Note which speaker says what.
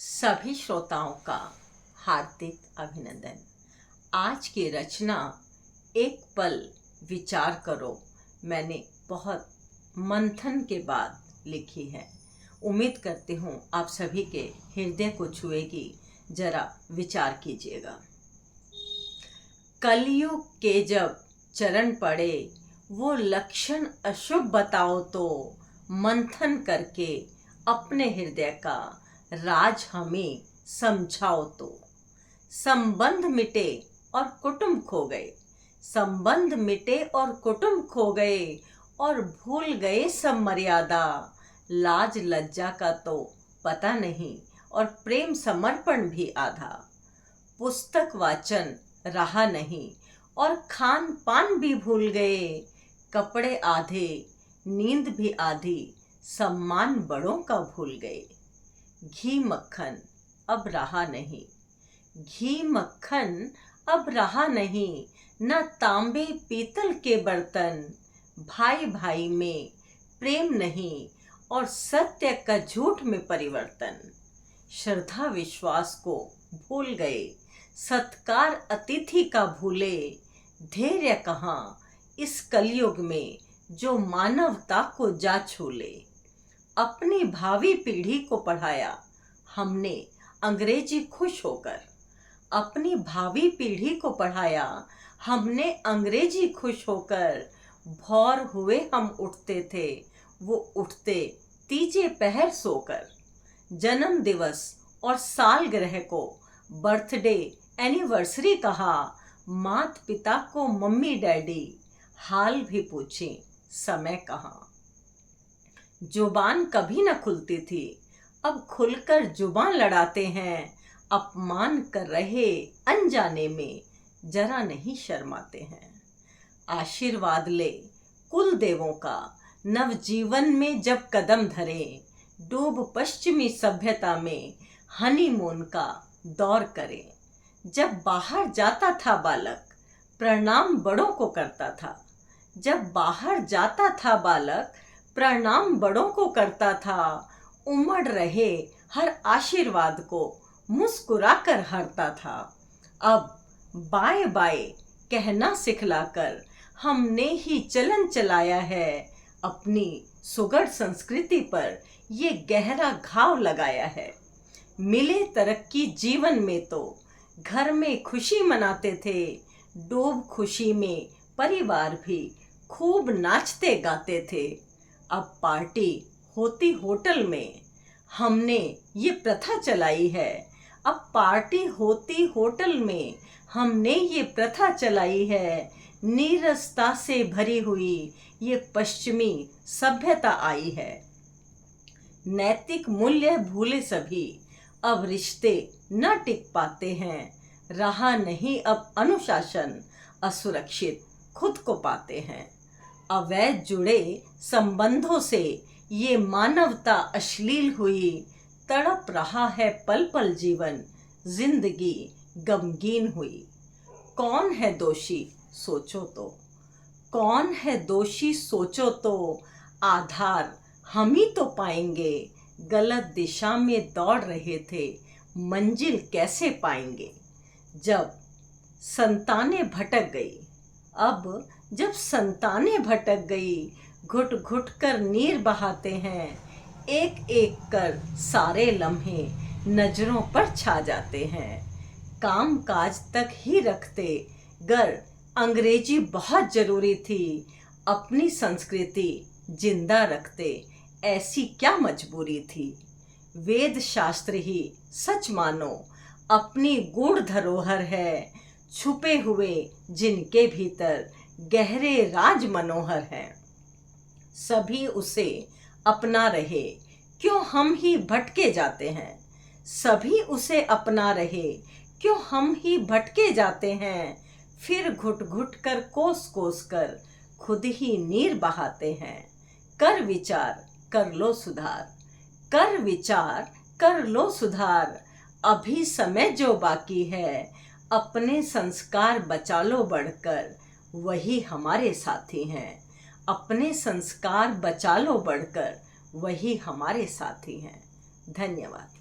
Speaker 1: सभी श्रोताओं का हार्दिक अभिनंदन। आज की रचना एक पल विचार करो मैंने बहुत मंथन के बाद लिखी है। उम्मीद करती हूँ आप सभी के हृदय को छुएगी। जरा विचार कीजिएगा। कलयुग के जब चरण पड़े, वो लक्षण अशुभ बताओ तो मंथन करके अपने हृदय का राज हमें समझाओ तो। संबंध मिटे और कुटुंब खो गए, संबंध मिटे और कुटुंब खो गए, और भूल गए सब मर्यादा। लाज लज्जा का तो पता नहीं, और प्रेम समर्पण भी आधा। पुस्तक वाचन रहा नहीं, और खान पान भी भूल गए। कपड़े आधे, नींद भी आधी, सम्मान बड़ों का भूल गए। घी मक्खन अब रहा नहीं, घी मक्खन अब रहा नहीं, न तांबे पीतल के बर्तन। भाई भाई में प्रेम नहीं, और सत्य का झूठ में परिवर्तन। श्रद्धा विश्वास को भूल गए, सत्कार अतिथि का भूले। धैर्य कहाँ इस कलयुग में, जो मानवता को जा छूले। अपनी भावी पीढ़ी को पढ़ाया हमने अंग्रेजी खुश होकर, अपनी भावी पीढ़ी को पढ़ाया हमने अंग्रेजी खुश होकर। भौर हुए हम उठते थे, वो उठते तीजे पहर सोकर। जन्म दिवस और सालगिरह को बर्थडे एनिवर्सरी कहा, माता पिता को मम्मी डैडी, हाल भी पूछे समय कहाँ। जुबान कभी न खुलती थी, अब खुलकर जुबान लड़ाते हैं। अपमान कर रहे अनजाने में, जरा नहीं शर्माते हैं। आशीर्वाद ले कुल देवों का, नवजीवन में जब कदम धरे। डूब पश्चिमी सभ्यता में, हनीमून का दौर करें। जब बाहर जाता था बालक, प्रणाम बड़ों को करता था। जब बाहर जाता था बालक, प्रणाम बड़ों को करता था। उमड़ रहे हर आशीर्वाद को मुस्कुरा कर हरता था। अब बाय बाय कहना सिखलाकर हमने ही चलन चलाया है। अपनी सुगढ़ संस्कृति पर ये गहरा घाव लगाया है। मिले तरक्की जीवन में तो घर में खुशी मनाते थे। डूब खुशी में परिवार भी खूब नाचते गाते थे। अब पार्टी होती होटल में, हमने ये प्रथा चलाई है। अब पार्टी होती होटल में, हमने ये प्रथा चलाई है। नीरसता से भरी हुई ये पश्चिमी सभ्यता आई है। नैतिक मूल्य भूले सभी, अब रिश्ते न टिक पाते हैं। रहा नहीं अब अनुशासन, असुरक्षित खुद को पाते हैं। अवैध जुड़े संबंधों से ये मानवता अश्लील हुई। तड़प रहा है पल पल जीवन, जिंदगी गमगीन हुई। कौन है दोषी सोचो तो, कौन है दोषी सोचो तो। आधार हम ही तो पाएंगे, गलत दिशा में दौड़ रहे थे, मंजिल कैसे पाएंगे। जब संतानें भटक गई, अब जब संतानें भटक गई, घुट घुट कर नीर बहाते हैं। एक एक कर सारे लम्हे नजरों पर छा जाते हैं। काम काज तक ही रखते गर अंग्रेजी बहुत जरूरी थी। अपनी संस्कृति जिंदा रखते ऐसी क्या मजबूरी थी। वेद शास्त्र ही सच मानो अपनी गूढ़ धरोहर है। छुपे हुए जिनके भीतर गहरे राज मनोहर हैं। सभी उसे अपना रहे, क्यों हम ही भटके जाते हैं। सभी उसे अपना रहे, क्यों हम ही भटके जाते हैं। फिर घुट घुट कर कोस कोस कर खुद ही नीर बहाते हैं। कर विचार कर लो सुधार, कर विचार कर लो सुधार। अभी समय जो बाकी है, अपने संस्कार बचा लो बढ़कर, वही हमारे साथी हैं। अपने संस्कार बचा लो बढ़कर, वही हमारे साथी हैं। धन्यवाद।